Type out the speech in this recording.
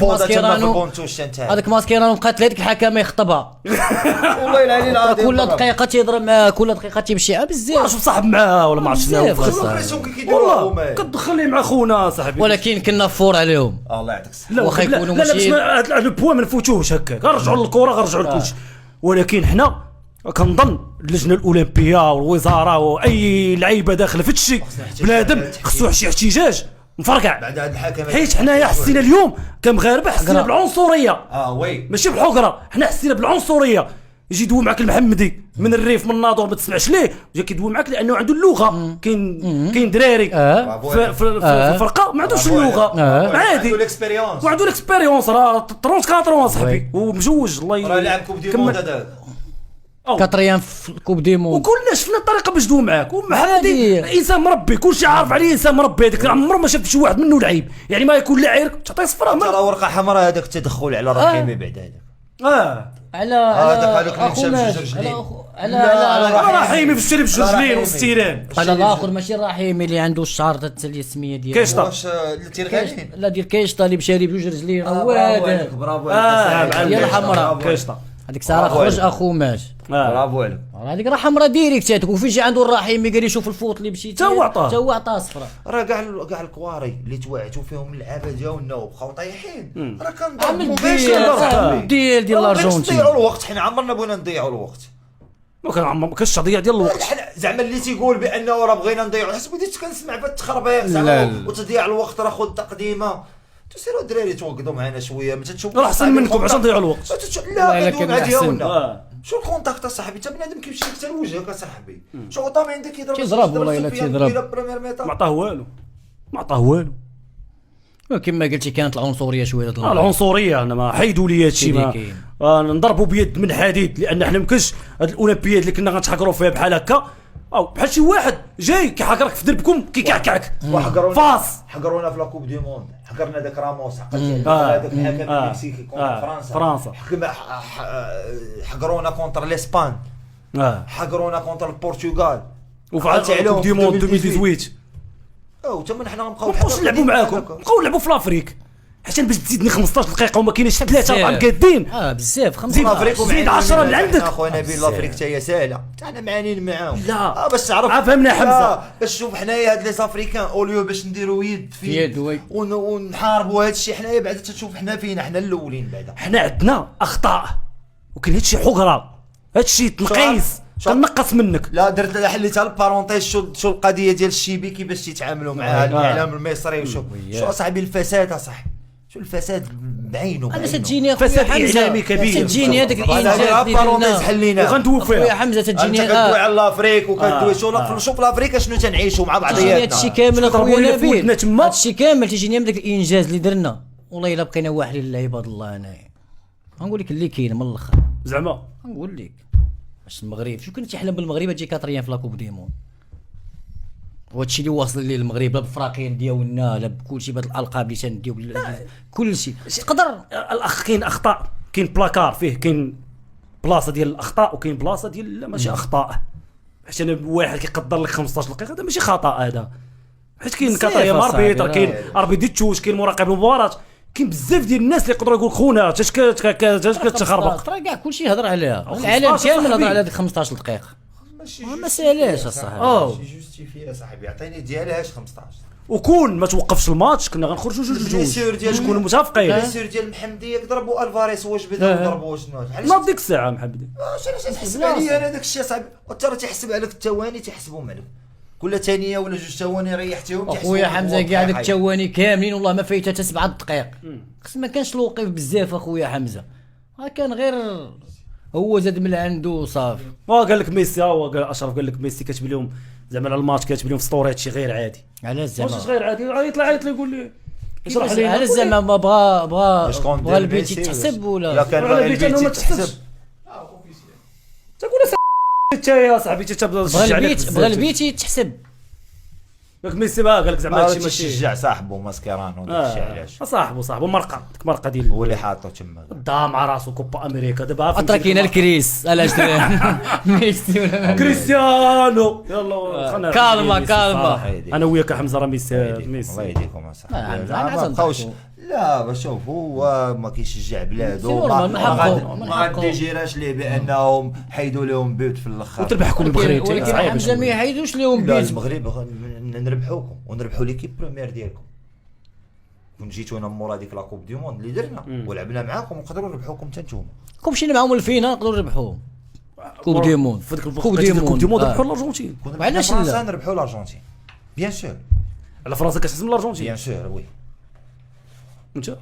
ماسكيرانو هذاك ماسكيرانو بقات هذيك الحكامه يخطبها والله العلي العظيم كل دقيقه تيضرب معاه كل دقيقه تيمشي بزاف واش صاحب معاه ولا ما عرفتش والله كتدخل لي مع خونا صاحبي ولكن كنا فور عليهم الله يعطيك الصحه واخا يكونوا لا ماشي هذا البوا ما نفوتوش هكاك غنرجعوا للكره غنرجعوا لكلشي ولكن حنا كنظن اللجنه الاولمبيه والوزاره واي لعيبه داخله في هادشي بنادم خصو شي احتجاج مفرقع بعد هاد الحكم حيت حنايا حسينا اليوم كمغاربه حسينا بالعنصريه وي ماشي بالحقره حنا حسينا بالعنصريه يجي يدوي معك المحمدي من الريف من الناظور ما تسمعش ليه جا كيدوي معك لانه عنده اللغه كاين دراري في الفرقه ما عندوش اللغه عادي وعنده الاكسبيريونس راه 34 صاحبي ومجوج الله راه لعب كوب دي موند هذاك كاتريان في الكوب دي مون وكلنا شفنا الطريقه باش ندوي معاك ومحمدي انسان مربي كلشي عارف عليه انسان مربي هذاك عمره ما شاف شي واحد منه لعيب يعني ما يكون لاعب تعطيه صفره ترى ورقه حمراء هذاك التدخل على رحيمي بعد هذاك على اخونا على رحيمي في الشري بالجرجلين والستيران على الاخر ماشي رحيمي اللي عنده الشعر التسليه السميه ديالو كيشطه واش التيرغالين لا ديال كيشطه اللي مشاري بجوج رجلين هو هذا برافو ديال الحمراء كيشطه هذيك الساعه خرج اخو مات برافو عليك هذيك راه حمراء ديريكت هذيك وفين جا عنده الرحيمي قال لي شوف الفوط اللي مشيت تا هو عطاه صفراء راه كاع الكواري اللي توعتوا فيهم اللعابه ديالنا وبقاو طايحين راه كنضربوا ديال الارجنتين نضيعوا الوقت حنا عمرنا بغينا نضيعوا الوقت ما كانش تضييع ديال الوقت زعما اللي تيقول بانه راه بغينا نضيعوا حسب بديت كنسمع في التخربيق زعما وتضييع الوقت راه خذ تقديمه تسيروا الدراري توقدوا معنا شويه ما تشوفوا راه احسن منكم عشان نضيعوا الوقت لا كدوي ديالنا شو الكونتاكت اصاحبي انت بنادم كيمشي حتى لوجهك اصاحبي شو طامي عندك تيضرب والله الا تيضرب ما عطاه والو كما قلتي كانت العنصريه شويه العنصريه انا ما حيدوا لي هادشي نضربوا بيد من حديد لان حنا مكنش هاد الاولمبياد اللي كنا غنتحكروا فيها بحال هكا او بحال شي واحد جاي كيحكرك في دربكم كيكعكعك فاس حقرونا في لاكوب دي موند حقرنا داك راموس هذاك الحكم المكسيكي كونتر فرنسا حقرونا كونتر الاسبان حقرونا كونتر البرتغال وفعلت عليهم دي موند 2018 تما حنا غنبقاو نلعبوا معاكم نبقاو نلعبوا في لافريك حسن باش تزيدني 15 دقيقه وما كاينش 3 4 قادين بزاف 5 دقائق زيد 10 اللي عندك اخويا نبيل لافريك حتى هي ساهله حنا معانين معاهم لا باش تعرف فهمنا حمزه باش تشوف حنايا هاد لي زافريكان اوليو باش نديروا يد في يد ونحاربوا هادشي حنايا بعدا تشوف حنا فينا حنا الاولين بعدا حنا عندنا اخطاء وكاين هادشي حقره هادشي تنقيس كنقص منك لا درت حليتها البارونتيز شو القضيه ديال الشيبي كيفاش تيتعاملوا مع الاعلام المصري وشو اصاحبي الفساد اصاحبي شو الفساد بعينه انا تجيني فساد اعلامي كبير تجيني هذاك الانجاز اللي حلينا وغندوي فيها يا حمزه تجيني كدوي على لافريك وكدوي شوف لافريك شنو تنعيشوا مع بعضياتنا هادشي كامل اخويا نبيل تما هادشي كامل تيجيني من داك الانجاز اللي درنا والله الا بقينا واحدين لله عباد الله انايا غنقول لك اللي كاين من الاخر زعما غنقول لك واش المغرب شو كنت تحلم بالمغرب تجي كاتريان في لاكوب ديمون وهادشي اللي واصل ليه المغرب لا بفراقين ديالنا لا بكلشي بهاد الالقاب اللي تنديو كلشي تقدر الاخ كاين اخطاء كاين بلاكار فيه كاين بلاصه ديال الاخطاء وكاين بلاصه ديال ماشي اخطاء حيت انا واحد كيقدر لك 15 دقيقه هذا ماشي خطا هذا حيت كاين كاتريان اربيتر كاين اربيديتشوش كاين مراقب المباراه كاين بزاف ديال الناس اللي يقدروا يقول خونا اش كتخربق راه كاع كلشي يهضر عليها العالم كامل هضر على هذيك 15 دقيقه ما سالاش اصاحبي شي جوستيفي صاحبي عطيني ديالهاش 15 وكون ما توقفش الماتش كنا غنخرجوا جوج نكونوا متفقين السير ديال المحمديه ضربوا الفاريس واش بدا ضربوا شنو ناض ديك الساعه محمدي اش تحسب عليا انا داك الشيء صاحبي وانت راه تيحسب عليك الثواني تيحسبهم عليك كل ثانيه ولا جوج ثواني ريحتيهم اخويا حمزه كاع داك الثواني كاملين والله ما فايته حتى 7 دقائق خص ما كانش الوقف بزاف اخويا حمزه كان غير هو زاد من عنده صافي قال لك ميسي قال اشرف قال لك ميسي كاتب لهم زعما على الماتش كاتب لهم في ستوري هادشي غير عادي علاش زعما واش غير عادي يطلع يقول لي اشرح لي علاش زعما ما بغى البيت يتحسب ولا كان البيت ما تحسب تقول انت يا صاحبي تتبدا بغى البيت يتحسب داك ميسي قال لك زعما هادشي ماشي تشجع صاحبه ماسكيرانو داكشي علاش صاحبه مرقه ديك مرقه ديال هو اللي حاطو تما دا مع راسو كوبا امريكا دابا ترى كاين الكريس علاش ميسي ولا كريستيانو يلا كالما انا وياك حمزه راه ميسي الله يهديكم اصاحبي ما بقاوش لا شوف هو ما كيشجع بلادو سي نورمال، من حقه، من ما حقه. غاديجيراش ليه بانهم حيدوا لهم بيوت في الاخر. وتربحكم المغرب ولكن صعيب حمزه ما يحيدوش لهم لا بيت. المغرب نربحوكم ونربحوا ليكيب بريمير ديالكم. كون جيتونا مورا ديك لا كوب دي موند اللي درنا ولعبنا معاكم نقدروا نربحوكم حتى نتوما. كون مشينا معاهم الفينا نقدروا نربحوه كوب دي موند. في ذاك كوب دي الكوب دي موند موند. ربحوا الارجنتين. كنا وعلاش فرنسا لا؟ نربحوا الارجنتين بيان سور على فرنسا كتحسن من الارجنتين بيان سور وي. انت